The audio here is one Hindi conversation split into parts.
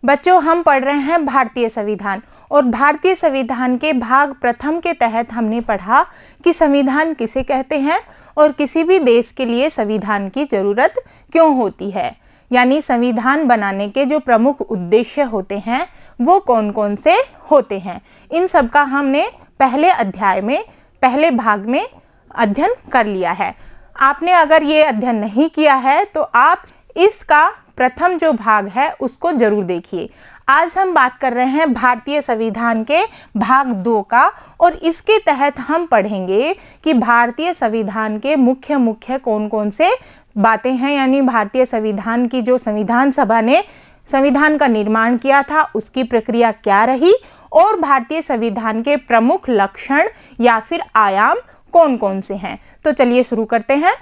बच्चों, हम पढ़ रहे हैं भारतीय संविधान और भारतीय संविधान के भाग प्रथम के तहत हमने पढ़ा कि संविधान किसे कहते हैं और किसी भी देश के लिए संविधान की ज़रूरत क्यों होती है। यानी संविधान बनाने के जो प्रमुख उद्देश्य होते हैं वो कौन कौन से होते हैं, इन सब का हमने पहले अध्याय में पहले भाग में अध्ययन कर लिया है। आपने अगर ये अध्ययन नहीं किया है तो आप इसका प्रथम जो भाग है उसको जरूर देखिए। आज हम बात कर रहे हैं भारतीय संविधान के भाग 2 का और इसके तहत हम पढ़ेंगे कि भारतीय संविधान के मुख्य कौन कौन से बातें हैं, यानी भारतीय संविधान की जो संविधान सभा ने संविधान का निर्माण किया था उसकी प्रक्रिया क्या रही और भारतीय संविधान के प्रमुख लक्षण या फिर आयाम कौन कौन से हैं। तो चलिए शुरू करते हैं।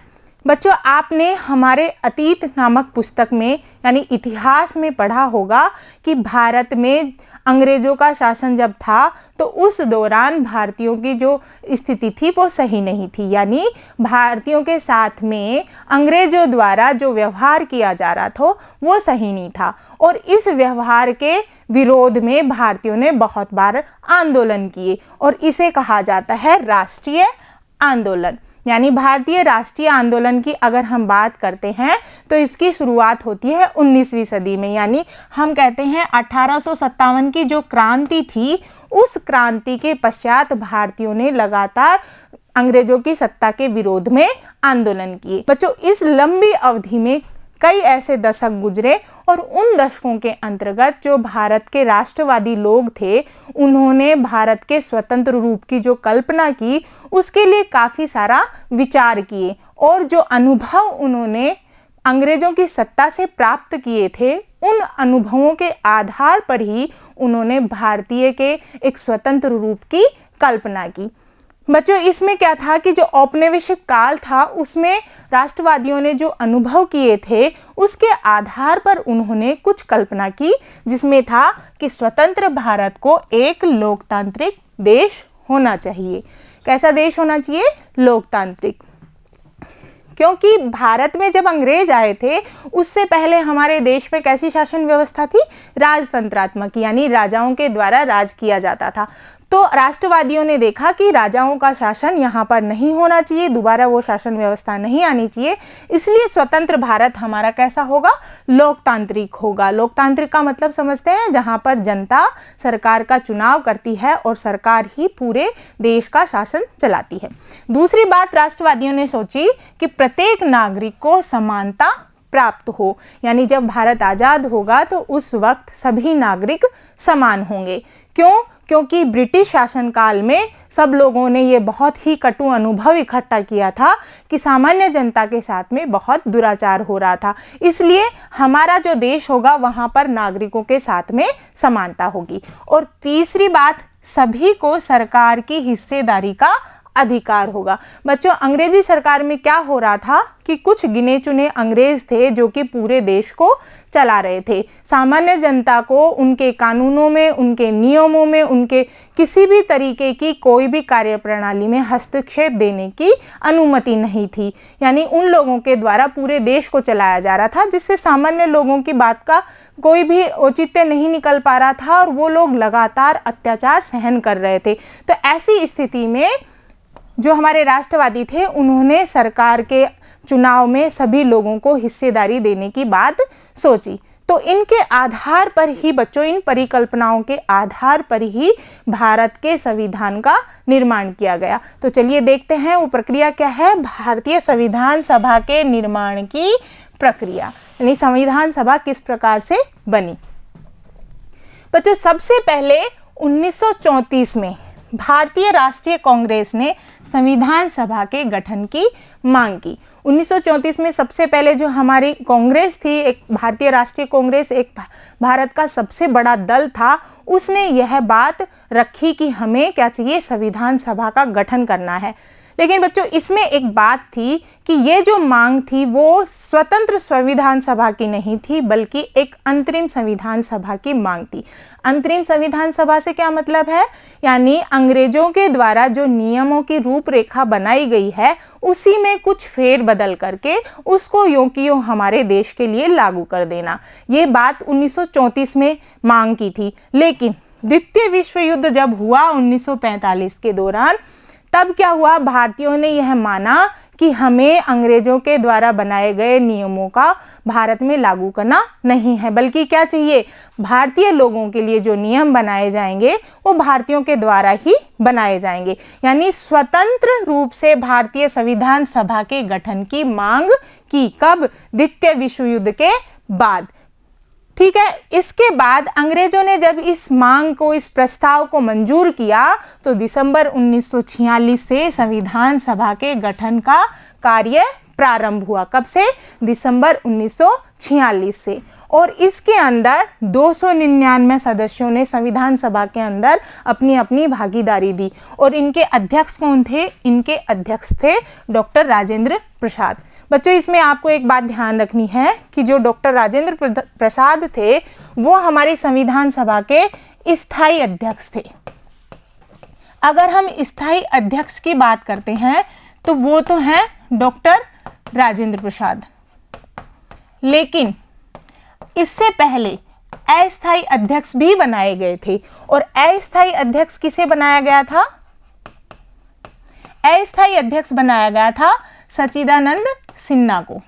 बच्चों, आपने हमारे अतीत नामक पुस्तक में यानी इतिहास में पढ़ा होगा कि भारत में अंग्रेजों का शासन जब था तो उस दौरान भारतीयों की जो स्थिति थी वो सही नहीं थी, यानी भारतीयों के साथ में अंग्रेजों द्वारा जो व्यवहार किया जा रहा था वो सही नहीं था और इस व्यवहार के विरोध में भारतीयों ने बहुत बार आंदोलन किए और इसे कहा जाता है राष्ट्रीय आंदोलन। यानी भारतीय राष्ट्रीय आंदोलन की अगर हम बात करते हैं तो इसकी शुरुआत होती है 19वीं सदी में, यानी हम कहते हैं 1857 की जो क्रांति थी उस क्रांति के पश्चात भारतीयों ने लगातार अंग्रेजों की सत्ता के विरोध में आंदोलन किए। बच्चों, इस लंबी अवधि में कई ऐसे दशक गुजरे और उन दशकों के अंतर्गत जो भारत के राष्ट्रवादी लोग थे उन्होंने भारत के स्वतंत्र रूप की जो कल्पना की उसके लिए काफ़ी सारा विचार किए और जो अनुभव उन्होंने अंग्रेजों की सत्ता से प्राप्त किए थे उन अनुभवों के आधार पर ही उन्होंने भारतीय के एक स्वतंत्र रूप की कल्पना की। बच्चों, इसमें क्या था कि जो औपनिवेशिक काल था उसमें राष्ट्रवादियों ने जो अनुभव किए थे उसके आधार पर उन्होंने कुछ कल्पना की जिसमें था कि स्वतंत्र भारत को एक लोकतांत्रिक देश होना चाहिए। कैसा देश होना चाहिए? लोकतांत्रिक। क्योंकि भारत में जब अंग्रेज आए थे उससे पहले हमारे देश में कैसी शासन व्यवस्था थी? राजतंत्रात्मक, यानी राजाओं के द्वारा राज किया जाता था। तो राष्ट्रवादियों ने देखा कि राजाओं का शासन यहाँ पर नहीं होना चाहिए, दोबारा वो शासन व्यवस्था नहीं आनी चाहिए, इसलिए स्वतंत्र भारत हमारा कैसा होगा? लोकतांत्रिक होगा। लोकतांत्रिक का मतलब समझते हैं, जहाँ पर जनता सरकार का चुनाव करती है और सरकार ही पूरे देश का शासन चलाती है। दूसरी बात राष्ट्रवादियों ने सोची कि प्रत्येक नागरिक को समानता प्राप्त हो, यानी जब भारत आज़ाद होगा तो उस वक्त सभी नागरिक समान होंगे। क्यों? क्योंकि ब्रिटिश शासनकाल में सब लोगों ने ये बहुत ही कटु अनुभव इकट्ठा किया था कि सामान्य जनता के साथ में बहुत दुराचार हो रहा था, इसलिए हमारा जो देश होगा वहाँ पर नागरिकों के साथ में समानता होगी। और तीसरी बात, सभी को सरकार की हिस्सेदारी का अधिकार होगा। बच्चों, अंग्रेजी सरकार में क्या हो रहा था कि कुछ गिने चुने अंग्रेज थे जो कि पूरे देश को चला रहे थे। सामान्य जनता को उनके कानूनों में, उनके नियमों में, उनके किसी भी तरीके की कोई भी कार्यप्रणाली में हस्तक्षेप देने की अनुमति नहीं थी, यानी उन लोगों के द्वारा पूरे देश को चलाया जा रहा था जिससे सामान्य लोगों की बात का कोई भी औचित्य नहीं निकल पा रहा था और वो लोग लगातार अत्याचार सहन कर रहे थे। तो ऐसी स्थिति में जो हमारे राष्ट्रवादी थे उन्होंने सरकार के चुनाव में सभी लोगों को हिस्सेदारी देने की बात सोची। तो इनके आधार पर ही बच्चों, इन परिकल्पनाओं के आधार पर ही भारत के संविधान का निर्माण किया गया। तो चलिए देखते हैं वो प्रक्रिया क्या है, भारतीय संविधान सभा के निर्माण की प्रक्रिया, यानी संविधान सभा किस प्रकार से बनी। बच्चों, सबसे पहले 1934 में भारतीय राष्ट्रीय कांग्रेस ने संविधान सभा के गठन की मांग की। 1934 में सबसे पहले जो हमारी कांग्रेस थी, एक भारतीय राष्ट्रीय कांग्रेस, एक भारत का सबसे बड़ा दल था, उसने यह बात रखी कि हमें क्या चाहिए? संविधान सभा का गठन करना है। लेकिन बच्चों इसमें एक बात थी कि ये जो मांग थी वो स्वतंत्र संविधान सभा की नहीं थी, बल्कि एक अंतरिम संविधान सभा की मांग थी। अंतरिम संविधान सभा से क्या मतलब है, यानी अंग्रेजों के द्वारा जो नियमों की रूपरेखा बनाई गई है उसी में कुछ फेरबदल करके उसको यों की यों हमारे देश के लिए लागू कर देना। ये बात 1934 में मांग की थी। लेकिन द्वितीय विश्व युद्ध जब हुआ 1945 के दौरान, तब क्या हुआ, भारतीयों ने यह माना कि हमें अंग्रेजों के द्वारा बनाए गए नियमों का भारत में लागू करना नहीं है, बल्कि क्या चाहिए, भारतीय लोगों के लिए जो नियम बनाए जाएंगे वो भारतीयों के द्वारा ही बनाए जाएंगे। यानी स्वतंत्र रूप से भारतीय संविधान सभा के गठन की मांग की। कब? द्वितीय विश्व युद्ध के बाद। ठीक है, इसके बाद अंग्रेजों ने जब इस मांग को, इस प्रस्ताव को मंजूर किया तो दिसंबर 1946 से संविधान सभा के गठन का कार्य प्रारंभ हुआ। कब से? दिसंबर 1946 से। और इसके अंदर 299 सदस्यों ने संविधान सभा के अंदर अपनी अपनी भागीदारी दी। और इनके अध्यक्ष कौन थे? इनके अध्यक्ष थे डॉक्टर राजेंद्र प्रसाद। बच्चों इसमें आपको एक बात ध्यान रखनी है कि जो डॉक्टर राजेंद्र प्रसाद थे वो हमारी संविधान सभा के स्थायी अध्यक्ष थे। अगर हम स्थायी अध्यक्ष की बात करते हैं तो वो तो हैं डॉक्टर राजेंद्र प्रसाद, लेकिन इससे पहले अस्थायी अध्यक्ष भी बनाए गए थे। और अस्थायी अध्यक्ष किसे बनाया गया था? अस्थायी अध्यक्ष बनाया गया था सच्चिदानंद सिन्हा को।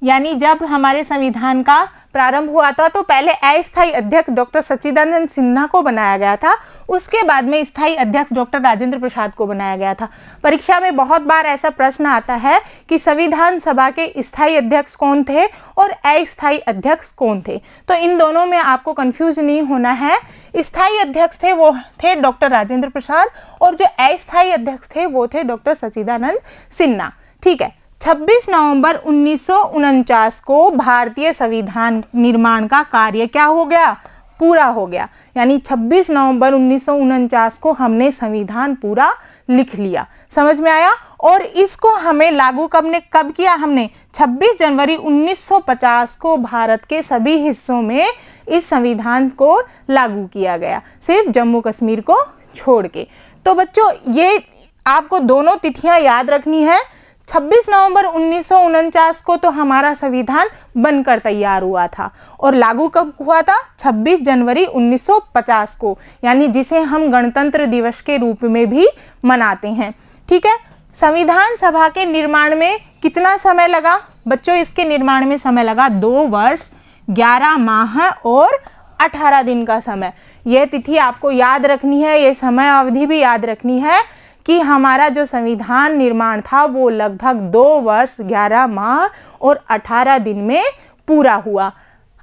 यानी जब हमारे संविधान का प्रारंभ हुआ था तो पहले अस्थायी अध्यक्ष डॉक्टर सच्चिदानंद सिन्हा को बनाया गया था, उसके बाद में स्थायी अध्यक्ष डॉक्टर राजेंद्र प्रसाद को बनाया गया था। परीक्षा में बहुत बार ऐसा प्रश्न आता है कि संविधान सभा के स्थायी अध्यक्ष कौन थे और अस्थायी अध्यक्ष कौन थे, तो इन दोनों में आपको कंफ्यूज नहीं होना है। स्थायी अध्यक्छ थे वो थे डॉक्टर राजेंद्र प्रसाद और जो अस्थायी अध्यक्ष थे वो थे डॉक्टर सच्चिदानंद सिन्हा। ठीक है, 26 नवंबर 1949 को भारतीय संविधान निर्माण का कार्य क्या हो गया? पूरा हो गया। यानी 26 नवंबर 1949 को हमने संविधान पूरा लिख लिया। समझ में आया? और इसको हमें लागू कब किया? हमने 26 जनवरी 1950 को भारत के सभी हिस्सों में इस संविधान को लागू किया गया, सिर्फ जम्मू कश्मीर को छोड़ के। तो बच्चों ये आपको दोनों तिथियां याद रखनी है। 26 नवंबर 1949 को तो हमारा संविधान बनकर तैयार हुआ था और लागू कब हुआ था? 26 जनवरी 1950 को, यानी जिसे हम गणतंत्र दिवस के रूप में भी मनाते हैं। ठीक है, संविधान सभा के निर्माण में कितना समय लगा? बच्चों इसके निर्माण में समय लगा 2 वर्ष 11 माह और 18 दिन का समय। यह तिथि आपको याद रखनी है, यह समय अवधि भी याद रखनी है कि हमारा जो संविधान निर्माण था वो लगभग 2 वर्ष 11 माह और 18 दिन में पूरा हुआ।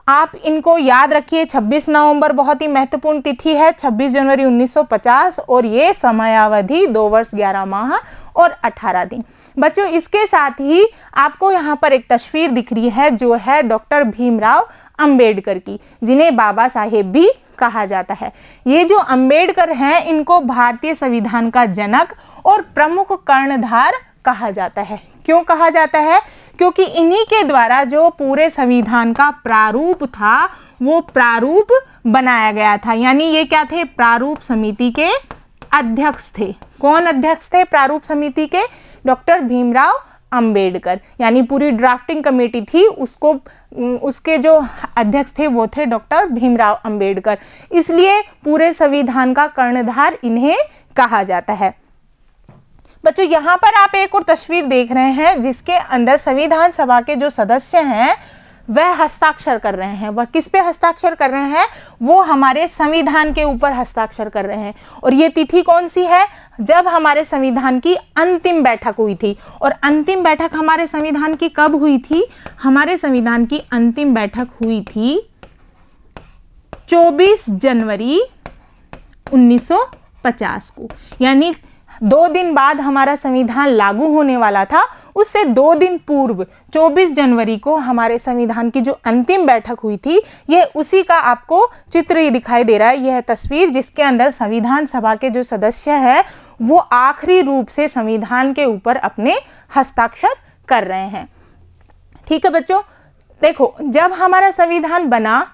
आप इनको याद रखिए। 26 नवंबर बहुत ही महत्वपूर्ण तिथि है, 26 जनवरी 1950 और ये समयावधि 2 वर्ष 11 माह और 18 दिन। बच्चों इसके साथ ही आपको यहाँ पर एक तस्वीर दिख रही है जो है डॉक्टर भीमराव अंबेडकर की, जिन्हें बाबा साहेब भी कहा जाता है। ये जो अंबेडकर हैं इनको भारतीय संविधान का जनक और प्रमुख कर्णधार कहा जाता है। क्यों कहा जाता है? क्योंकि इन्हीं के द्वारा जो पूरे संविधान का प्रारूप था वो प्रारूप बनाया गया था। यानी ये क्या थे? प्रारूप समिति के अध्यक्ष थे। कौन अध्यक्ष थे प्रारूप समिति के? डॉक्टर भीमराव अंबेडकर। यानी पूरी ड्राफ्टिंग कमेटी थी, उसके जो अध्यक्ष थे वो थे डॉक्टर भीमराव अंबेडकर। इसलिए पूरे संविधान का कर्णधार इन्हें कहा जाता है। बच्चों यहाँ पर आप एक और तस्वीर देख रहे हैं जिसके अंदर संविधान सभा के जो सदस्य हैं वह हस्ताक्षर कर रहे हैं। वह किस पे हस्ताक्षर कर रहे हैं? वो हमारे संविधान के ऊपर हस्ताक्षर कर रहे हैं। और ये तिथि कौन सी है? जब हमारे संविधान की अंतिम बैठक हुई थी। और अंतिम बैठक हमारे संविधान की कब हुई थी? हमारे संविधान की अंतिम बैठक हुई थी 24 जनवरी 1950 को। यानी 2 दिन बाद हमारा संविधान लागू होने वाला था, उससे 2 दिन पूर्व 24 जनवरी को हमारे संविधान की जो अंतिम बैठक हुई थी, यह उसी का आपको चित्र दिखाई दे रहा है। यह तस्वीर जिसके अंदर संविधान सभा के जो सदस्य हैं वो आखिरी रूप से संविधान के ऊपर अपने हस्ताक्षर कर रहे हैं। ठीक है बच्चों, देखो जब हमारा संविधान बना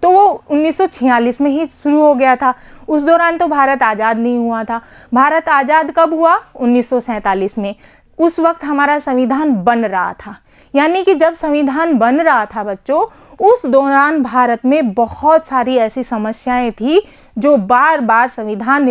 तो वो 1946 में ही शुरू हो गया था। उस दौरान तो भारत आज़ाद नहीं हुआ था। भारत आज़ाद कब हुआ? 1947 में। उस वक्त हमारा संविधान बन रहा था। यानी कि जब संविधान बन रहा था बच्चों, उस दौरान भारत में बहुत सारी ऐसी समस्याएं थी जो बार बार संविधान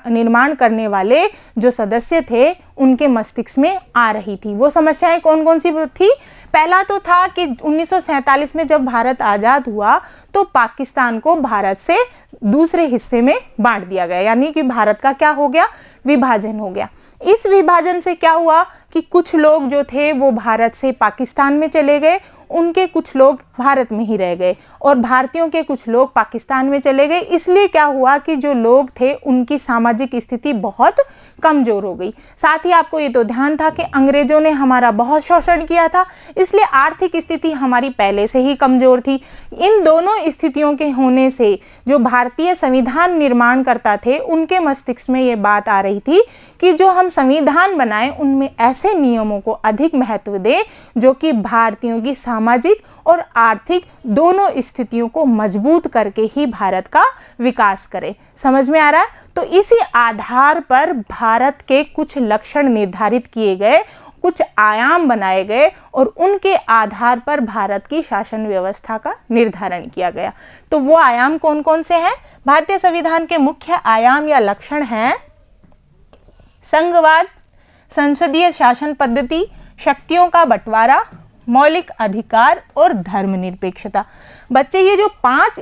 निर्माण करने वाले जो सदस्य थे उनके मस्तिष्क में आ रही थी। वो समस्याएं कौन कौन सी थी? पहला तो था कि 1947 में जब भारत आज़ाद हुआ तो पाकिस्तान को भारत से दूसरे हिस्से में बांट दिया गया, यानी कि भारत का क्या हो गया? विभाजन हो गया। इस विभाजन से क्या हुआ कि कुछ लोग जो थे वो भारत से पाकिस्तान में चले गए, उनके कुछ लोग भारत में ही रह गए और भारतीयों के कुछ लोग पाकिस्तान में चले गए। इसलिए क्या हुआ कि जो लोग थे उनकी सामाजिक स्थिति बहुत कमज़ोर हो गई। साथ ही आपको ये तो ध्यान था कि अंग्रेज़ों ने हमारा बहुत शोषण किया था, इसलिए आर्थिक स्थिति हमारी पहले से ही कमज़ोर थी। इन दोनों स्थितियों के होने से जो भारतीय संविधान निर्माण करता थे उनके मस्तिष्क में ये बात आ रही थी कि जो हम संविधान बनाएं उनमें ऐसे नियमों को अधिक महत्व दें जो कि भारतीयों की सामाजिक और आर्थिक दोनों स्थितियों को मजबूत करके ही भारत का विकास करे। समझ में आ रहा है? तो इसी आधार पर भारत के कुछ लक्षण निर्धारित किए गए, कुछ आयाम बनाए गए और उनके आधार पर भारत की शासन व्यवस्था का निर्धारण किया गया। तो वो आयाम कौन कौन से हैं? भारतीय संविधान के मुख्य आयाम या लक्षण हैं संघवाद, संसदीय शासन पद्धति, शक्तियों का बंटवारा, मौलिक अधिकार और धर्मनिरपेक्षता। बच्चे ये जो 5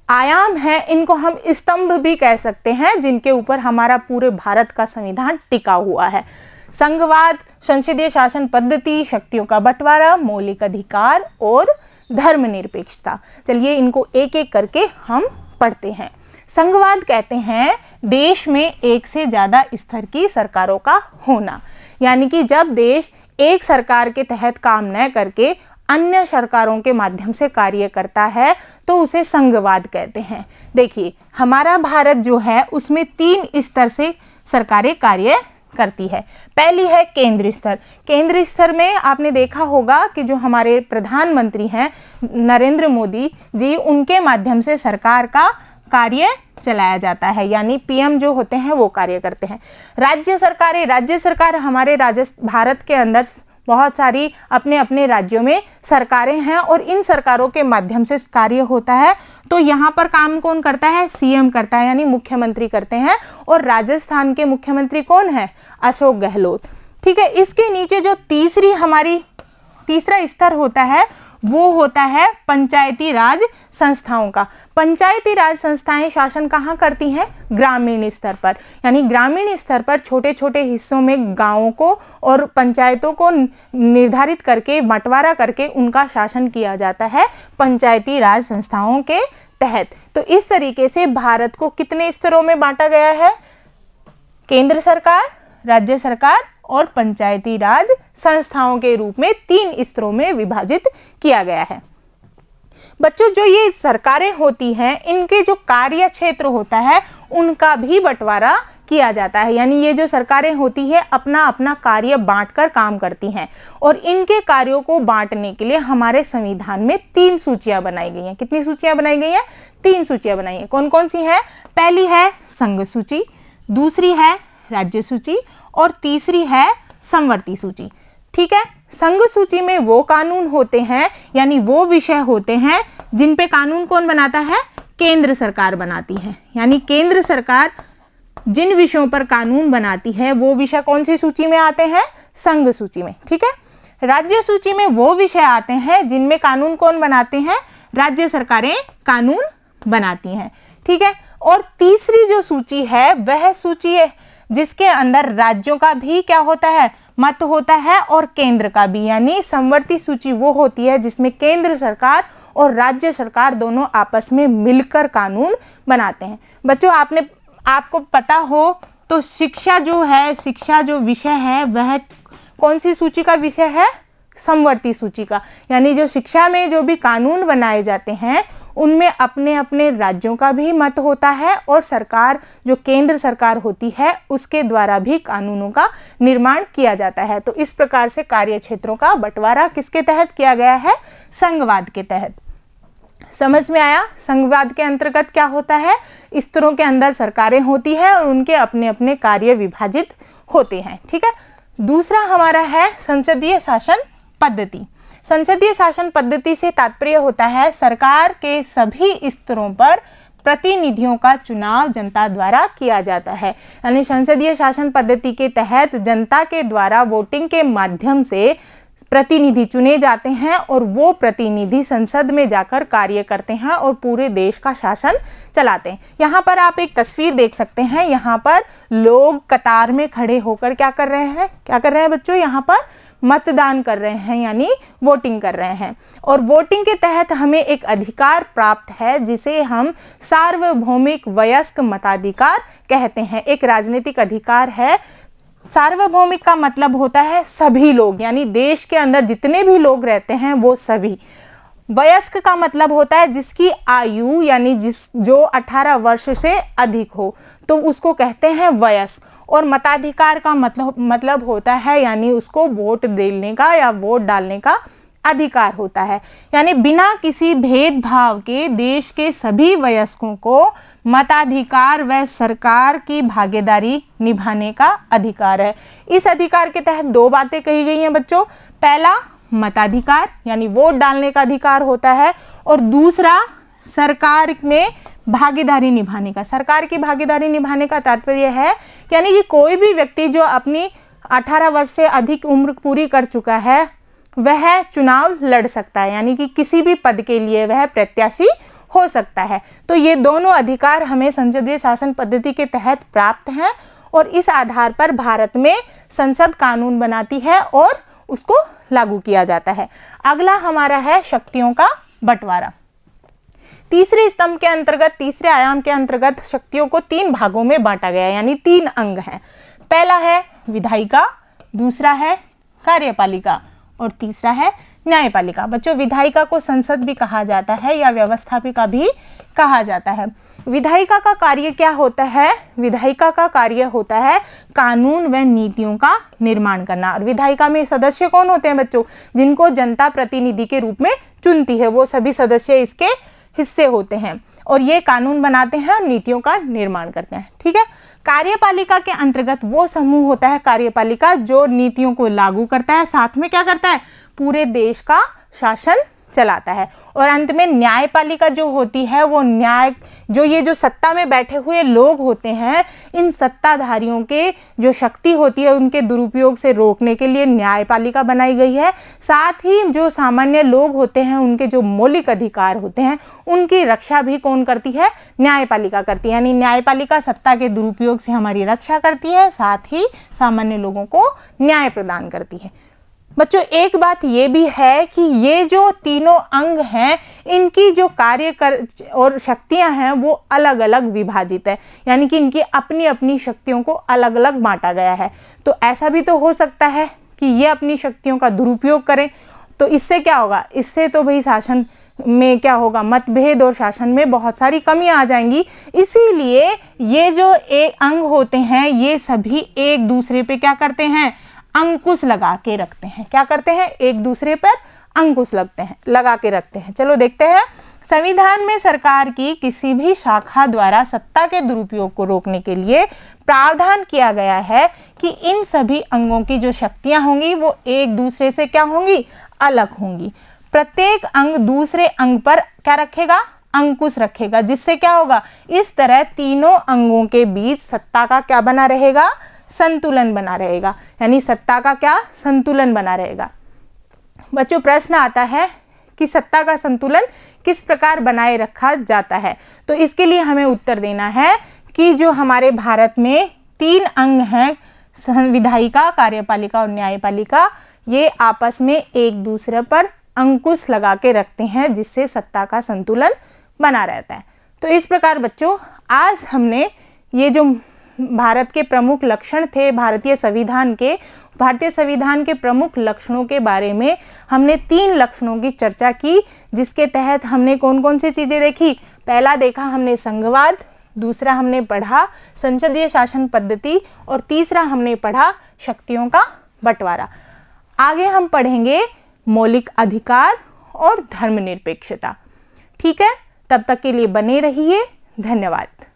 आयाम हैं इनको हम स्तंभ भी कह सकते हैं जिनके ऊपर हमारा पूरे भारत का संविधान टिका हुआ है। संघवाद, संसदीय शासन पद्धति, शक्तियों का बंटवारा, मौलिक अधिकार और धर्मनिरपेक्षता। चलिए इनको एक एक करके हम पढ़ते हैं। संघवाद कहते हैं देश में एक से ज़्यादा स्तर की सरकारों का होना, यानी कि जब देश एक सरकार के तहत काम न करके अन्य सरकारों के माध्यम से कार्य करता है तो उसे संघवाद कहते हैं। देखिए हमारा भारत जो है उसमें 3 स्तर से सरकारें कार्य करती है। पहली है केंद्र स्तर। केंद्र स्तर में आपने देखा होगा कि जो हमारे प्रधानमंत्री हैं नरेंद्र मोदी जी, उनके माध्यम से सरकार का कार्य चलाया जाता है, यानी पीएम जो होते हैं वो कार्य करते हैं। राज्य सरकारें, राज्य सरकार हमारे भारत के अंदर बहुत सारी अपने अपने राज्यों में सरकारें हैं और इन सरकारों के माध्यम से कार्य होता है। तो यहाँ पर काम कौन करता है? सीएम करता है, यानी मुख्यमंत्री करते हैं। और राजस्थान के मुख्यमंत्री कौन है? अशोक गहलोत। ठीक है, इसके नीचे जो तीसरा स्तर होता है वो होता है पंचायती राज संस्थाओं का। पंचायती राज संस्थाएं शासन कहाँ करती हैं? ग्रामीण स्तर पर, यानी ग्रामीण स्तर पर छोटे छोटे हिस्सों में गांवों को और पंचायतों को निर्धारित करके बंटवारा करके उनका शासन किया जाता है पंचायती राज संस्थाओं के तहत। तो इस तरीके से भारत को कितने स्तरों में बांटा गया है? केंद्र सरकार, राज्य सरकार और पंचायती राज संस्थाओं के रूप में 3 स्तरों में विभाजित किया गया है। बच्चों जो ये सरकारें होती हैं इनके जो कार्य क्षेत्र होता है उनका भी बंटवारा किया जाता है, यानी ये जो सरकारें होती है अपना अपना कार्य बांटकर काम करती हैं और इनके कार्यों को बांटने के लिए हमारे संविधान में 3 सूचियां बनाई गई हैं। कितनी सूचियां बनाई गई हैं? 3 सूचियां बनाई हैं। कौन कौन सी हैं? पहली है संघ सूची, दूसरी है राज्य सूची और तीसरी है समवर्ती सूची। ठीक है, संघ सूची में वो कानून होते हैं यानी वो विषय होते हैं जिन पे कानून कौन बनाता है? केंद्र सरकार बनाती है, यानी केंद्र सरकार जिन विषयों पर कानून बनाती है वो विषय कौन सी सूची में आते हैं? संघ सूची में। ठीक है, राज्य सूची में वो विषय आते हैं जिनमें कानून कौन बनाते हैं? राज्य सरकारें कानून बनाती हैं। ठीक है, और तीसरी जो सूची है वह सूची है जिसके अंदर राज्यों का भी क्या होता है? मत होता है और केंद्र का भी, यानी समवर्ती सूची वो होती है जिसमें केंद्र सरकार और राज्य सरकार दोनों आपस में मिलकर कानून बनाते हैं। बच्चों आपको पता हो तो शिक्षा जो विषय है वह कौन सी सूची का विषय है? समवर्ती सूची का। यानी जो शिक्षा में जो भी कानून बनाए जाते हैं उनमें अपने अपने राज्यों का भी मत होता है और सरकार जो केंद्र सरकार होती है उसके द्वारा भी कानूनों का निर्माण किया जाता है। तो इस प्रकार से कार्य क्षेत्रों का बंटवारा किसके तहत किया गया है? संघवाद के तहत। समझ में आया? संघवाद के अंतर्गत क्या होता है? स्तरों के अंदर सरकारें होती है और उनके अपने अपने कार्य विभाजित होते हैं। ठीक है। दूसरा हमारा है संसदीय शासन पद्धति। संसदीय शासन पद्धति से तात्पर्य होता है सरकार के सभी स्तरों पर प्रतिनिधियों का चुनाव जनता द्वारा किया जाता है। यानी संसदीय शासन पद्धति के तहत जनता के द्वारा वोटिंग के माध्यम से प्रतिनिधि चुने जाते हैं और वो प्रतिनिधि संसद में जाकर कार्य करते हैं और पूरे देश का शासन चलाते हैं। यहाँ पर आप एक तस्वीर देख सकते हैं। यहाँ पर लोग कतार में खड़े होकर क्या कर रहे हैं बच्चों? यहाँ पर मतदान कर रहे हैं, यानी वोटिंग कर रहे हैं। और वोटिंग के तहत हमें एक अधिकार प्राप्त है जिसे हम सार्वभौमिक वयस्क मताधिकार कहते हैं। एक राजनीतिक अधिकार है। सार्वभौमिक का मतलब होता है सभी लोग, यानी देश के अंदर जितने भी लोग रहते हैं वो सभी। वयस्क का मतलब होता है जिसकी आयु यानी जो 18 वर्ष से अधिक हो तो उसको कहते हैं वयस्क। और मताधिकार का मतलब होता है यानी उसको वोट देने का या वोट डालने का अधिकार होता है। यानी बिना किसी भेदभाव के देश के सभी वयस्कों को मताधिकार व सरकार की भागीदारी निभाने का अधिकार है। इस अधिकार के तहत दो बातें कही गई हैं बच्चों। पहला मताधिकार यानी वोट डालने का अधिकार होता है और दूसरा सरकार में भागीदारी निभाने का। सरकार की भागीदारी निभाने का तात्पर्य है यानी कि कोई भी व्यक्ति जो अपनी 18 वर्ष से अधिक उम्र पूरी कर चुका है वह चुनाव लड़ सकता है, यानी कि किसी भी पद के लिए वह प्रत्याशी हो सकता है। तो ये दोनों अधिकार हमें संसदीय शासन पद्धति के तहत प्राप्त हैं और इस आधार पर भारत में संसद कानून बनाती है और उसको लागू किया जाता है। अगला हमारा है शक्तियों का बंटवारा। तीसरे स्तंभ के अंतर्गत, तीसरे आयाम के अंतर्गत शक्तियों को 3 भागों में बांटा गया है, यानी 3 अंग हैं। पहला है विधायिका, दूसरा है कार्यपालिका और तीसरा है न्यायपालिका। बच्चों विधायिका को संसद भी कहा जाता है या व्यवस्थापिका भी कहा जाता है। विधायिका का कार्य क्या होता है? विधायिका का कार्य होता है कानून व नीतियों का निर्माण करना। और विधायिका में सदस्य कौन होते हैं बच्चों? जिनको जनता प्रतिनिधि के रूप में चुनती है, वो सभी सदस्य इसके हिस्से होते हैं और ये कानून बनाते हैं और नीतियों का निर्माण करते हैं। ठीक है। कार्यपालिका के अंतर्गत वो समूह होता है कार्यपालिका जो नीतियों को लागू करता है, साथ में क्या करता है? पूरे देश का शासन चलाता है। और अंत में न्यायपालिका जो होती है वो ये जो सत्ता में बैठे हुए लोग होते हैं, इन सत्ताधारियों के जो शक्ति होती है उनके दुरुपयोग से रोकने के लिए न्यायपालिका बनाई गई है। साथ ही जो सामान्य लोग होते हैं उनके जो मौलिक अधिकार होते हैं उनकी रक्षा भी कौन करती है? न्यायपालिका करती है। यानी न्यायपालिका सत्ता के दुरुपयोग से हमारी रक्षा करती है, साथ ही सामान्य लोगों को न्याय प्रदान करती है। बच्चों एक बात ये भी है कि ये जो तीनों अंग हैं इनकी जो और शक्तियां हैं वो अलग अलग विभाजित है, यानी कि इनकी अपनी अपनी शक्तियों को अलग अलग बांटा गया है। तो ऐसा भी तो हो सकता है कि ये अपनी शक्तियों का दुरुपयोग करें, तो इससे क्या होगा? इससे तो भाई शासन में क्या होगा? मतभेद और शासन में बहुत सारी कमियां आ जाएंगी। इसीलिए ये जो अंग होते हैं ये सभी एक दूसरे पे क्या करते हैं? अंकुश लगा के रखते हैं। क्या करते हैं? एक दूसरे पर अंकुश लगा के रखते हैं। चलो देखते हैं। संविधान में सरकार की किसी भी शाखा द्वारा सत्ता के दुरुपयोग को रोकने के लिए प्रावधान किया गया है कि इन सभी अंगों की जो शक्तियां होंगी वो एक दूसरे से क्या होंगी? अलग होंगी। प्रत्येक अंग दूसरे अंग पर क्या रखेगा? अंकुश रखेगा, जिससे क्या होगा? इस तरह तीनों अंगों के बीच सत्ता का क्या बना रहेगा? संतुलन बना रहेगा। यानी सत्ता का क्या? संतुलन बना रहेगा। बच्चों प्रश्न आता है कि सत्ता का संतुलन किस प्रकार बनाए रखा जाता है? तो इसके लिए हमें उत्तर देना है कि जो हमारे भारत में 3 अंग हैं विधायिका, कार्यपालिका और न्यायपालिका, ये आपस में एक दूसरे पर अंकुश लगा के रखते हैं जिससे सत्ता का संतुलन बना रहता है। तो इस प्रकार बच्चों आज हमने ये जो भारत के प्रमुख लक्षण थे भारतीय संविधान के प्रमुख लक्षणों के बारे में हमने 3 लक्षणों की चर्चा की, जिसके तहत हमने कौन कौन सी चीज़ें देखी। पहला देखा हमने संघवाद, दूसरा हमने पढ़ा संसदीय शासन पद्धति और तीसरा हमने पढ़ा शक्तियों का बंटवारा। आगे हम पढ़ेंगे मौलिक अधिकार और धर्मनिरपेक्षता। ठीक है, तब तक के लिए बने रहिए। धन्यवाद।